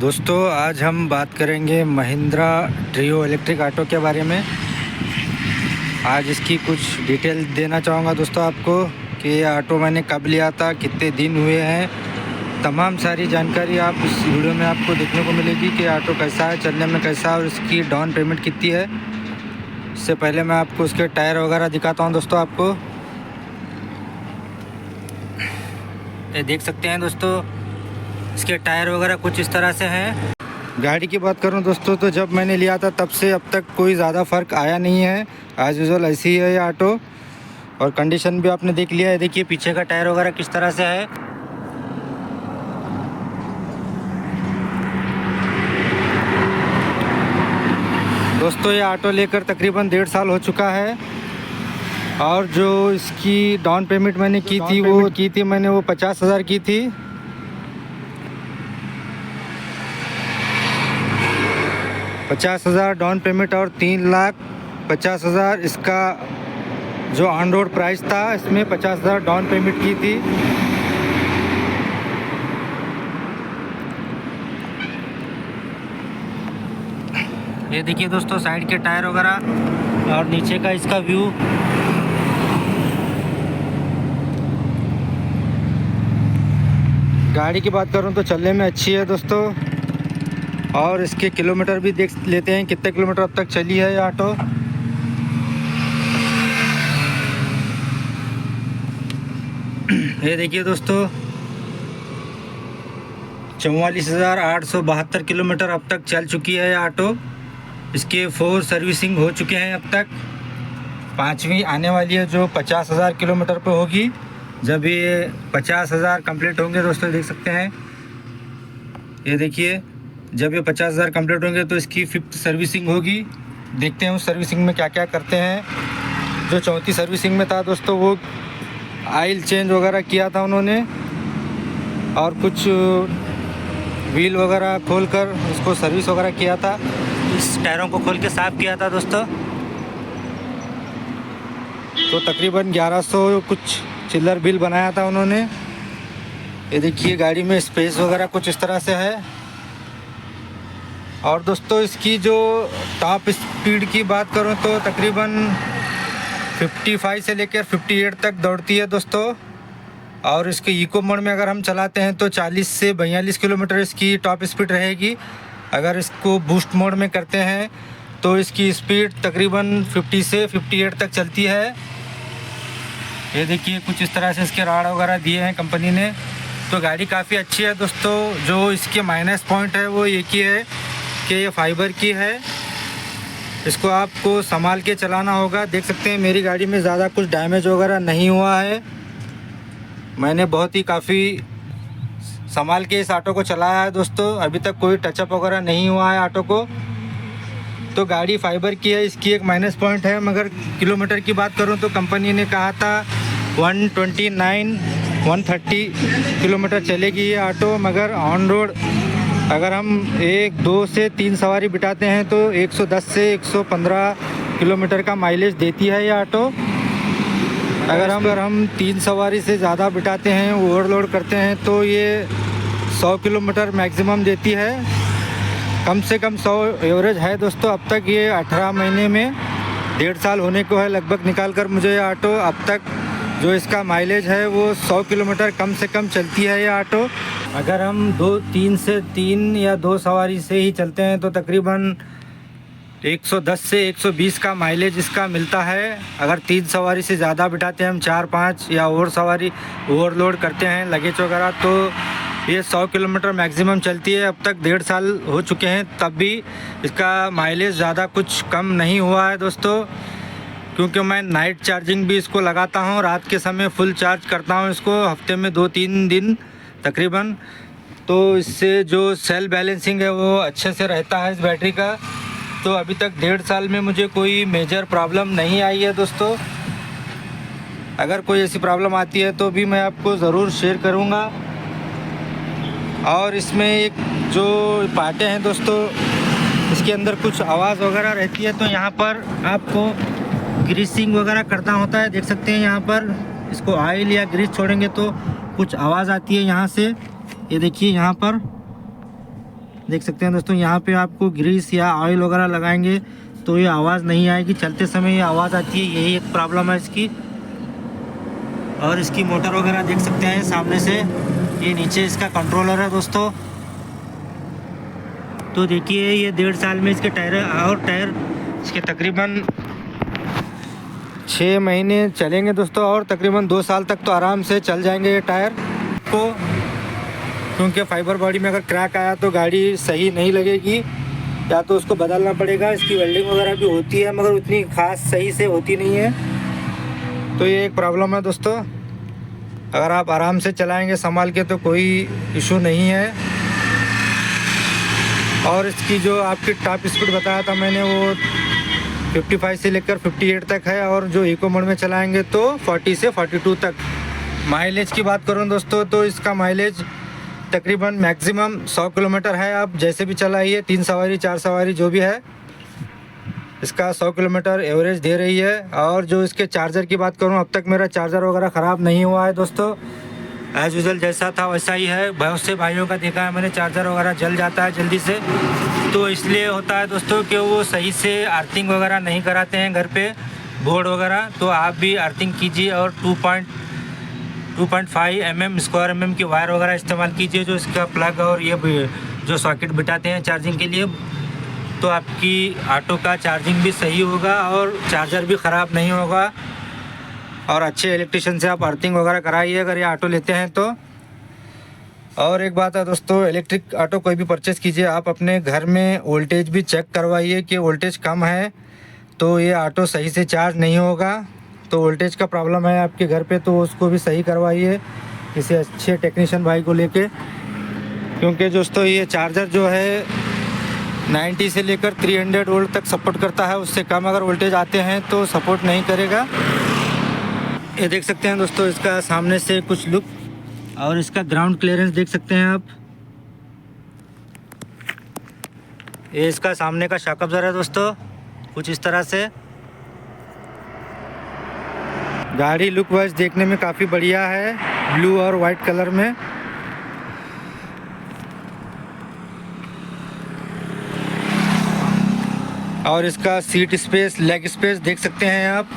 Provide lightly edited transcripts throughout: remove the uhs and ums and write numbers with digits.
दोस्तों आज हम बात करेंगे महिंद्रा ट्रियो इलेक्ट्रिक ऑटो के बारे में। आज इसकी कुछ डिटेल देना चाहूँगा दोस्तों आपको कि ये ऑटो मैंने कब लिया था, कितने दिन हुए हैं, तमाम सारी जानकारी आप इस वीडियो में आपको देखने को मिलेगी कि ऑटो कैसा है, चलने में कैसा है और इसकी डाउन पेमेंट कितनी है। इससे पहले मैं आपको उसके टायर वगैरह दिखाता हूँ दोस्तों। आपको ये देख सकते हैं दोस्तों, इसके टायर वगैरह कुछ इस तरह से हैं। गाड़ी की बात करूं दोस्तों तो जब मैंने लिया था तब से अब तक कोई ज़्यादा फ़र्क आया नहीं है। एज़ यूजुअल ऐसी ही है ये ऑटो और कंडीशन भी आपने देख लिया है। देखिए पीछे का टायर वगैरह किस तरह से है। दोस्तों ये ऑटो लेकर तकरीबन 1.5 साल हो चुका है और जो इसकी डाउन पेमेंट मैंने की थी मैंने वो 50,000 की थी। 50,000 डाउन पेमेंट और 3,50,000 इसका जो ऑन रोड प्राइस था, इसमें 50,000 डाउन पेमेंट की थी। ये देखिए दोस्तों साइड के टायर वगैरह और नीचे का इसका व्यू। गाड़ी की बात करूं तो चलने में अच्छी है दोस्तों और इसके किलोमीटर भी देख लेते हैं कितने किलोमीटर अब तक चली है ये ऑटो। ये देखिए दोस्तों 44,872 किलोमीटर अब तक चल चुकी है ये ऑटो। इसके 4 सर्विसिंग हो चुके हैं अब तक। 5वीं आने वाली है जो 50,000 किलोमीटर पे होगी। जब ये 50,000 कंप्लीट होंगे दोस्तों, देख सकते हैं ये देखिए, जब ये 50,000 कंप्लीट होंगे तो इसकी 5th सर्विसिंग होगी। देखते हैं उस सर्विसिंग में क्या क्या करते हैं। जो 34 सर्विसिंग में था दोस्तों वो आयल चेंज वगैरह किया था उन्होंने और कुछ व्हील वगैरह खोलकर उसको सर्विस वगैरह किया था। इस टायरों को खोल के साफ़ किया था दोस्तों। तो तकरीबन 1100 कुछ चिल्लर बिल बनाया था उन्होंने। ये देखिए गाड़ी में स्पेस वगैरह कुछ इस तरह से है। और दोस्तों इसकी जो टॉप स्पीड की बात करूं तो तकरीबन 55 से लेकर 58 तक दौड़ती है दोस्तों। और इसके इको मोड में अगर हम चलाते हैं तो 40 से 42 किलोमीटर इसकी टॉप स्पीड रहेगी। अगर इसको बूस्ट मोड में करते हैं तो इसकी स्पीड तकरीबन 50 से 58 तक चलती है। ये देखिए कुछ इस तरह से इसके राड वगैरह दिए हैं कंपनी ने। तो गाड़ी काफ़ी अच्छी है दोस्तों। जो इसके माइनस पॉइंट है वो एक ही है कि ये फाइबर की है। इसको आपको संभाल के चलाना होगा। देख सकते हैं मेरी गाड़ी में ज़्यादा कुछ डैमेज वगैरह नहीं हुआ है। मैंने बहुत ही काफ़ी संभाल के इस ऑटो को चलाया है दोस्तों। अभी तक कोई टचअप वगैरह नहीं हुआ है ऑटो को। तो गाड़ी फाइबर की है, इसकी एक माइनस पॉइंट है। मगर किलोमीटर की बात करूं तो कंपनी ने कहा था 130 किलोमीटर चलेगी ये ऑटो। मगर ऑन रोड अगर हम 1, 2 से 3 सवारी बिठाते हैं तो 110 से 115 किलोमीटर का माइलेज देती है ये ऑटो। अगर हम 3 सवारी से ज़्यादा बिठाते हैं, ओवरलोड करते हैं तो ये 100 किलोमीटर मैक्सिमम देती है। कम से कम 100 एवरेज है दोस्तों। अब तक ये 18 महीने में 1.5 साल होने को है लगभग निकाल कर मुझे ये ऑटो। अब तक जो इसका माइलेज है वो 100 किलोमीटर कम से कम चलती है ये ऑटो। अगर हम 3 या 2 सवारी से ही चलते हैं तो तकरीबन 110 से 120 का माइलेज इसका मिलता है। अगर 3 सवारी से ज़्यादा बिठाते हैं हम, 4-5 या और सवारी ओवरलोड करते हैं लगेज वगैरह, तो ये 100 किलोमीटर मैक्सिमम चलती है। अब तक 1.5 साल हो चुके हैं तब भी इसका माइलेज ज़्यादा कुछ कम नहीं हुआ है दोस्तों। क्योंकि मैं नाइट चार्जिंग भी इसको लगाता हूँ, रात के समय फुल चार्ज करता हूँ इसको हफ्ते में 2-3 दिन तकरीबन। तो इससे जो सेल बैलेंसिंग है वो अच्छे से रहता है इस बैटरी का। तो अभी तक 1.5 साल में मुझे कोई मेजर प्रॉब्लम नहीं आई है दोस्तों। अगर कोई ऐसी प्रॉब्लम आती है तो भी मैं आपको ज़रूर शेयर करूँगा। और इसमें एक जो पार्टें हैं दोस्तों, इसके अंदर कुछ आवाज़ वगैरह रहती है तो यहाँ पर आपको ग्रीसिंग वगैरह करना होता है। देख सकते हैं यहाँ पर इसको ऑयल या ग्रीस छोड़ेंगे तो कुछ आवाज़ आती है यहाँ से। ये देखिए यहाँ पर देख सकते हैं दोस्तों, यहाँ पे आपको ग्रीस या ऑयल वगैरह लगाएंगे तो ये आवाज़ नहीं आएगी, चलते समय ये आवाज़ आती है, यही एक प्रॉब्लम है इसकी। और इसकी मोटर वगैरह देख सकते हैं सामने से, ये नीचे इसका कंट्रोलर है दोस्तों। तो देखिए ये 1.5 साल में इसके टायर इसके तकरीबन 6 महीने चलेंगे दोस्तों, और तकरीबन 2 साल तक तो आराम से चल जाएंगे ये टायर को, क्योंकि फाइबर बॉडी में अगर क्रैक आया तो गाड़ी सही नहीं लगेगी, या तो उसको बदलना पड़ेगा। इसकी वेल्डिंग वगैरह भी होती है मगर उतनी खास सही से होती नहीं है, तो ये एक प्रॉब्लम है दोस्तों। अगर आप आराम से चलाएंगे संभाल के तो कोई इशू नहीं है। और इसकी जो आपकी टॉप स्पीड बताया था मैंने वो 55 से लेकर 58 तक है, और जो इको मोड में चलाएंगे तो 40 से 42 तक। माइलेज की बात करूं दोस्तों तो इसका माइलेज तकरीबन मैक्सिमम 100 किलोमीटर है। आप जैसे भी चलाइए, 3 सवारी 4 सवारी जो भी है, इसका 100 किलोमीटर एवरेज दे रही है। और जो इसके चार्जर की बात करूं, अब तक मेरा चार्जर वगैरह ख़राब नहीं हुआ है दोस्तों, एज़ यूजुअल जैसा था वैसा ही है। बहुत से भाइयों का देखा है मैंने, चार्जर वगैरह जल जाता है जल्दी से, तो इसलिए होता है दोस्तों कि वो सही से अर्थिंग वगैरह नहीं कराते हैं घर पे बोर्ड वगैरह। तो आप भी अर्थिंग कीजिए और 2.5 mm स्क्वायर mm की वायर वगैरह इस्तेमाल कीजिए, जो इसका प्लग और ये जो सॉकेट बिठाते हैं चार्जिंग के लिए, तो आपकी ऑटो का चार्जिंग भी सही होगा और चार्जर भी ख़राब नहीं होगा। और अच्छे इलेक्ट्रिशियन से आप अर्थिंग वगैरह कराइए अगर ये ऑटो लेते हैं तो। और एक बात है दोस्तों, इलेक्ट्रिक ऑटो कोई भी परचेज़ कीजिए, आप अपने घर में वोल्टेज भी चेक करवाइए कि वोल्टेज कम है तो ये ऑटो सही से चार्ज नहीं होगा। तो वोल्टेज का प्रॉब्लम है आपके घर पे तो उसको भी सही करवाइए किसी अच्छे टेक्नीशियन भाई को लेके, क्योंकि दोस्तों ये चार्जर जो है 90 से लेकर 300 वोल्ट तक सपोर्ट करता है, उससे कम अगर वोल्टेज आते हैं तो सपोर्ट नहीं करेगा। ये देख सकते हैं दोस्तों इसका सामने से कुछ लुक, और इसका ग्राउंड क्लियरेंस देख सकते हैं आप। ये इसका सामने का शॉक अब्जर्वर है दोस्तों, कुछ इस तरह से। गाड़ी लुक वाइज देखने में काफ़ी बढ़िया है, ब्लू और वाइट कलर में। और इसका सीट स्पेस, लेग स्पेस देख सकते हैं आप।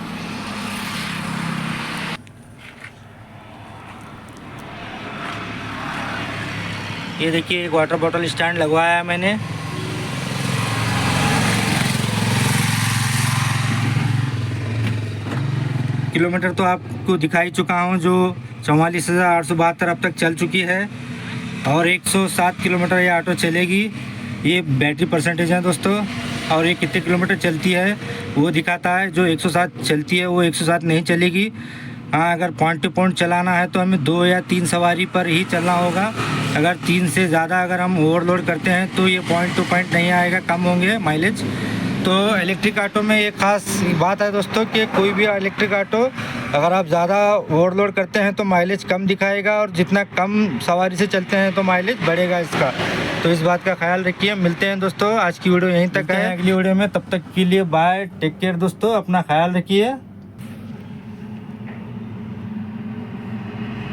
ये देखिए एक वाटर बॉटल स्टैंड लगवाया है मैंने। किलोमीटर तो आपको दिखाई चुका हूँ, जो 44,872 अब तक चल चुकी है, और 107 किलोमीटर ये ऑटो चलेगी। ये बैटरी परसेंटेज है दोस्तों, और ये कितने किलोमीटर चलती है वो दिखाता है। जो 107 चलती है वो 107 नहीं चलेगी। हाँ, अगर पॉइंट टू पॉइंट चलाना है तो हमें 2 या 3 सवारी पर ही चलना होगा। अगर 3 से ज़्यादा अगर हम ओवरलोड करते हैं तो ये पॉइंट टू पॉइंट नहीं आएगा, कम होंगे माइलेज। तो इलेक्ट्रिक ऑटो में एक ख़ास बात है दोस्तों कि कोई भी इलेक्ट्रिक ऑटो अगर आप ज़्यादा ओवरलोड करते हैं तो माइलेज कम दिखाएगा, और जितना कम सवारी से चलते हैं तो माइलेज बढ़ेगा इसका। तो इस बात का ख्याल रखिए। मिलते हैं दोस्तों, आज की वीडियो यहीं तक है, अगली वीडियो में। तब तक के लिए बाय, टेक केयर दोस्तों, अपना ख्याल रखिए।